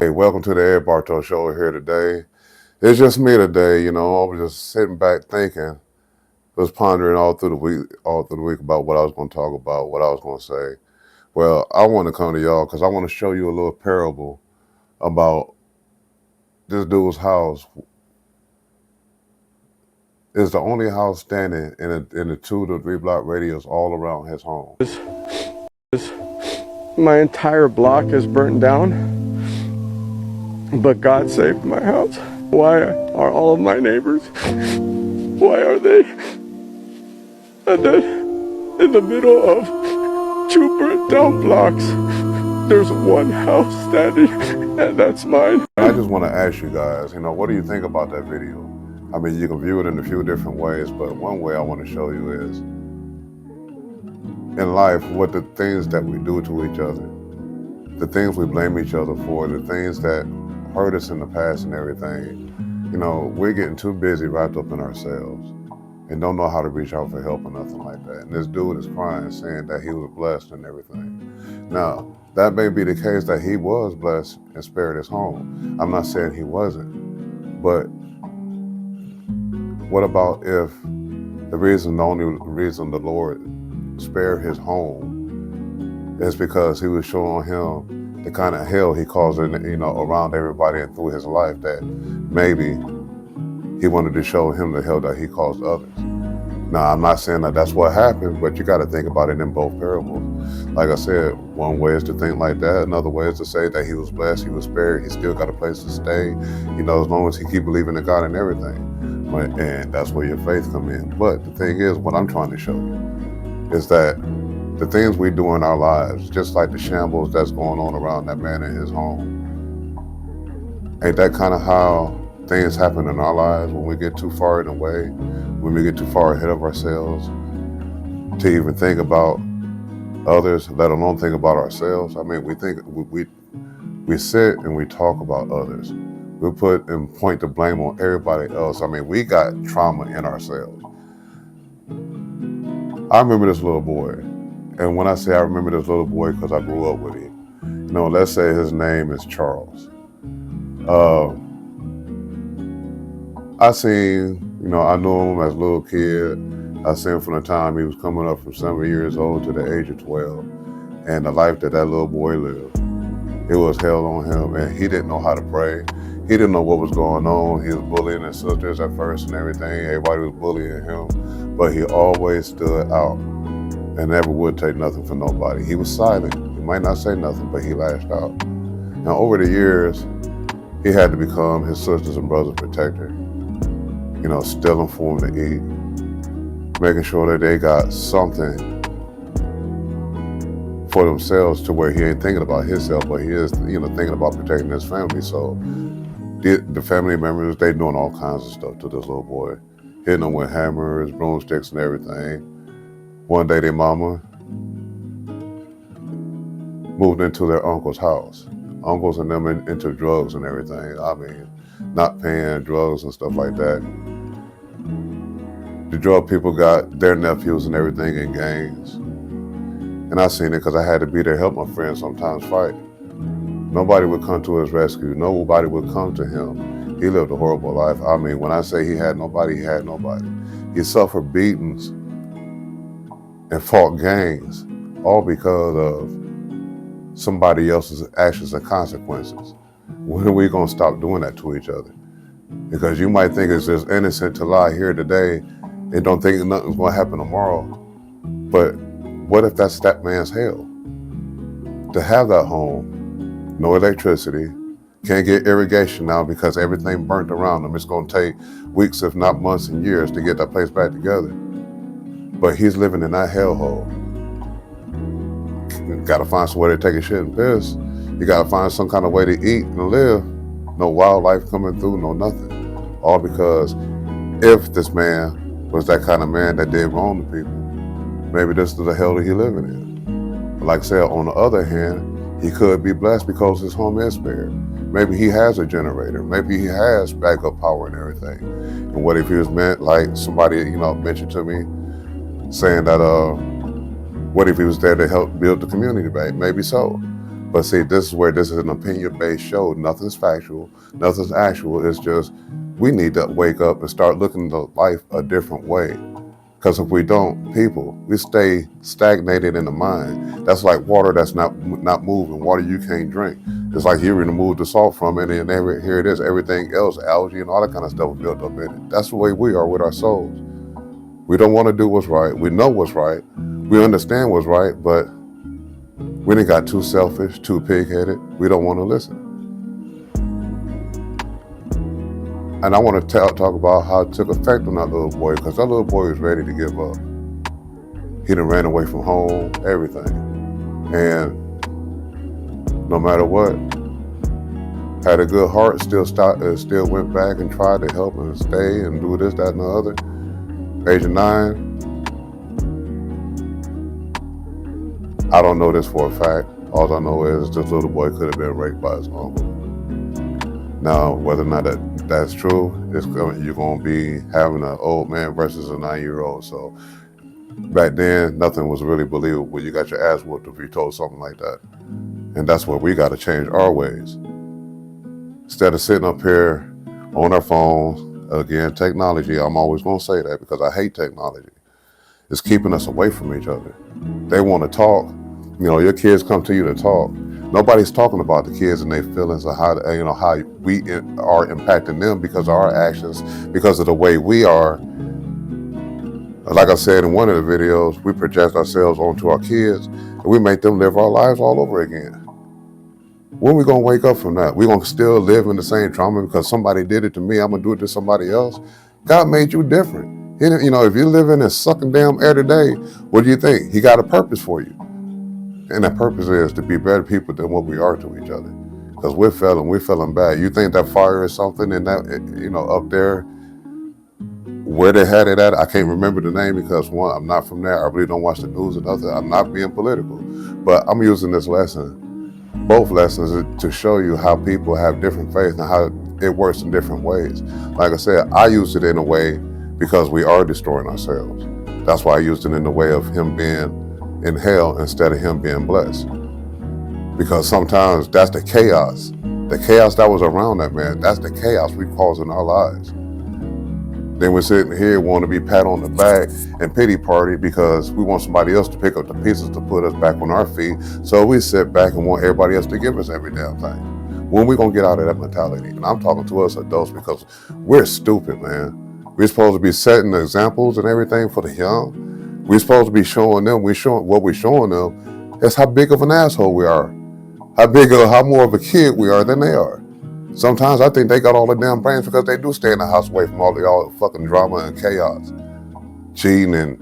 Hey, welcome to the Ed Bartow Show here today. It's just me today, I was just sitting back thinking, was pondering all through the week about what I was going to talk about, what I was going to say. Well, I want to come to y'all because I want to show you a little parable about this dude's house is the only house standing in a 2 to 3 block radius all around his home. My entire block is burnt down, but God saved my house. Why are all of my neighbors, why are they in the middle of 2 burnt down blocks? There's one house standing, and that's mine. I just want to ask you guys, what do you think about that video? I mean, you can view it in a few different ways, but one way I want to show you is in life, what the things that we do to each other, the things we blame each other for, the things that hurt us in the past and everything, we're getting too busy wrapped up in ourselves and don't know how to reach out for help or nothing like that. And this dude is crying, saying that he was blessed and everything. Now, that may be the case that he was blessed and spared his home. I'm not saying he wasn't, but what about if the only reason the Lord spared his home is because he was showing him the kind of hell he caused, around everybody and through his life, that maybe he wanted to show him the hell that he caused others. Now, I'm not saying that that's what happened, but you got to think about it in both parables. Like I said, one way is to think like that. Another way is to say that he was blessed, he was spared, he still got a place to stay, as long as he keep believing in God and everything. And that's where your faith come in. But the thing is, what I'm trying to show you is that the things we do in our lives, just like the shambles that's going on around that man in his home, ain't that kind of how things happen in our lives when we get too far in the way, when we get too far ahead of ourselves to even think about others, let alone think about ourselves. I mean, we sit and we talk about others. We put and point the blame on everybody else. I mean, we got trauma in ourselves. I remember this little boy. And when I say I remember this little boy, because I grew up with him, let's say his name is Charles. I knew him as a little kid. I seen him from the time he was coming up from 7 years old to the age of 12. And the life that little boy lived, it was hell on him. And he didn't know how to pray. He didn't know what was going on. He was bullying his sisters at first and everything. Everybody was bullying him. But he always stood out and never would take nothing from nobody. He was silent. He might not say nothing, but he lashed out. Now, over the years, he had to become his sisters and brothers' protector. Stealing for them to eat, making sure that they got something for themselves to where he ain't thinking about himself, but he is, thinking about protecting his family. So the family members, they doing all kinds of stuff to this little boy, hitting him with hammers, broomsticks, and everything. One day, their mama moved into their uncle's house. Uncles and them into drugs and everything. I mean, not paying drugs and stuff like that. The drug people got their nephews and everything in gangs. And I seen it because I had to be there, help my friends sometimes fight. Nobody would come to his rescue. Nobody would come to him. He lived a horrible life. I mean, when I say he had nobody, he had nobody. He suffered beatings and fought gangs, all because of somebody else's actions and consequences. When are we going to stop doing that to each other? Because you might think it's just innocent to lie here today and don't think nothing's going to happen tomorrow. But what if that's that man's hell? To have that home, no electricity, can't get irrigation now because everything burnt around him. It's going to take weeks, if not months and years, to get that place back together. But he's living in that hellhole. You got to find some way to take a shit and piss. You got to find some kind of way to eat and live. No wildlife coming through, no nothing. All because if this man was that kind of man that did wrong to people, maybe this is the hell that he living in. But like I said, on the other hand, he could be blessed because his home is spared. Maybe he has a generator. Maybe he has backup power and everything. And what if he was meant, like somebody, mentioned to me, saying that, what if he was there to help build the community back? Maybe so. But see, this is where this is an opinion-based show. Nothing's factual, nothing's actual. It's just we need to wake up and start looking at life a different way. Because if we don't, we stay stagnated in the mind. That's like water that's not moving, water you can't drink. It's like you remove the salt from it, and here it is. Everything else, algae and all that kind of stuff built up in it. That's the way we are with our souls. We don't want to do what's right. We know what's right. We understand what's right, but we done got too selfish, too pig-headed. We don't want to listen. And I want to talk about how it took effect on that little boy, because that little boy was ready to give up. He done ran away from home, everything. And no matter what, had a good heart, still went back and tried to help and stay and do this, that, and the other. Age of 9, I don't know this for a fact. All I know is this little boy could have been raped by his uncle. Now, whether or not that's true, you're going to be having an old man versus a 9-year-old. So back then, nothing was really believable. You got your ass whooped if you told something like that. And that's where we got to change our ways. Instead of sitting up here on our phones, again, technology, I'm always going to say that because I hate technology. It's keeping us away from each other. They want to talk. You know, your kids come to you to talk. Nobody's talking about the kids and their feelings or how we are impacting them because of our actions, because of the way we are. Like I said in one of the videos, we project ourselves onto our kids and we make them live our lives all over again. When are we going to wake up from that? We're going to still live in the same trauma because somebody did it to me, I'm going to do it to somebody else? God made you different. You know, if you're living and sucking damn air today, what do you think? He got a purpose for you. And that purpose is to be better people than what we are to each other. Because we're feeling bad. You think that fire is something in that, up there, where they had it at, I can't remember the name because one, I'm not from there. I really don't watch the news or nothing. I'm not being political. But I'm using this lesson, both lessons, to show you how people have different faiths and how it works in different ways. Like I said, I used it in a way because we are destroying ourselves. That's why I used it in the way of him being in hell instead of him being blessed. Because sometimes that's the chaos. The chaos that was around that man, that's the chaos we cause in our lives. Then we're sitting here wanting to be pat on the back and pity party because we want somebody else to pick up the pieces to put us back on our feet. So we sit back and want everybody else to give us every damn thing. When we gonna get out of that mentality? And I'm talking to us adults because we're stupid, man. We're supposed to be setting examples and everything for the young. We're supposed to be showing them, what we're showing them is how big of an asshole we are. How more of a kid we are than they are. Sometimes I think they got all the damn brains because they do stay in the house away from all the fucking drama and chaos. Cheating and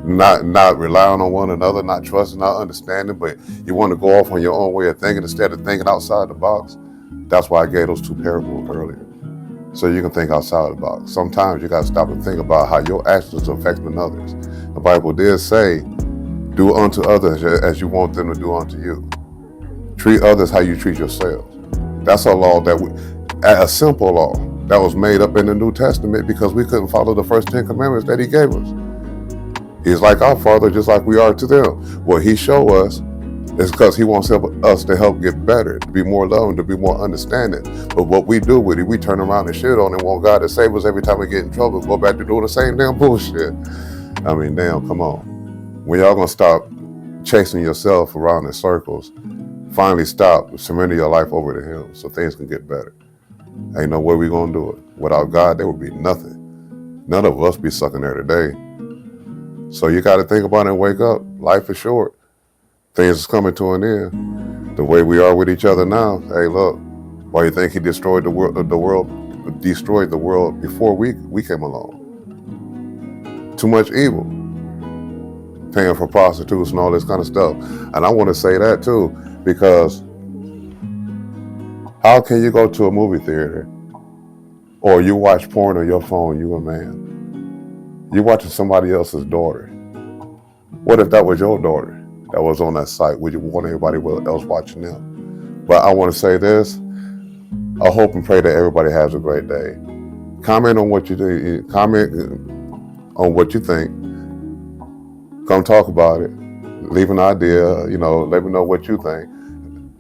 not relying on one another, not trusting, not understanding, but you want to go off on your own way of thinking instead of thinking outside the box. That's why I gave those 2 parables earlier. So you can think outside the box. Sometimes you got to stop and think about how your actions are affecting others. The Bible did say, do unto others as you want them to do unto you. Treat others how you treat yourselves. That's a law a simple law that was made up in the New Testament because we couldn't follow the first 10 commandments that he gave us. He's like our Father, just like we are to them. What he showed us is because he wants us to help get better, to be more loving, to be more understanding. But what we do with it, we turn around and shit on it, want God to save us every time we get in trouble, go back to doing the same damn bullshit. I mean, damn, come on. When y'all gonna stop chasing yourself around in circles, finally stop, surrender your life over to him so things can get better. Ain't no way we gonna do it. Without God, there would be nothing. None of us be sucking there today. So you gotta think about it and wake up. Life is short. Things is coming to an end. The way we are with each other now, hey, look, why you think he destroyed the world before we came along? Too much evil. Paying for prostitutes and all this kind of stuff. And I want to say that too, because how can you go to a movie theater or you watch porn on your phone, you a man? You're watching somebody else's daughter. What if that was your daughter that was on that site? Would you want everybody else watching them? But I want to say this. I hope and pray that everybody has a great day. Comment on what you do. Comment on what you think. Come talk about it. Leave an idea, let me know what you think.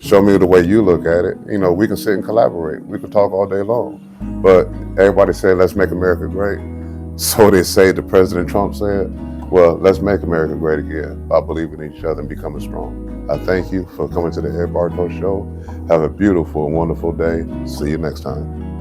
Show me the way you look at it. You know, we can sit and collaborate. We can talk all day long. But everybody said, let's make America great. So they say, the President Trump said, well, let's make America great again by believing in each other and becoming strong. I thank you for coming to the Ed Bartow Show. Have a beautiful and wonderful day. See you next time.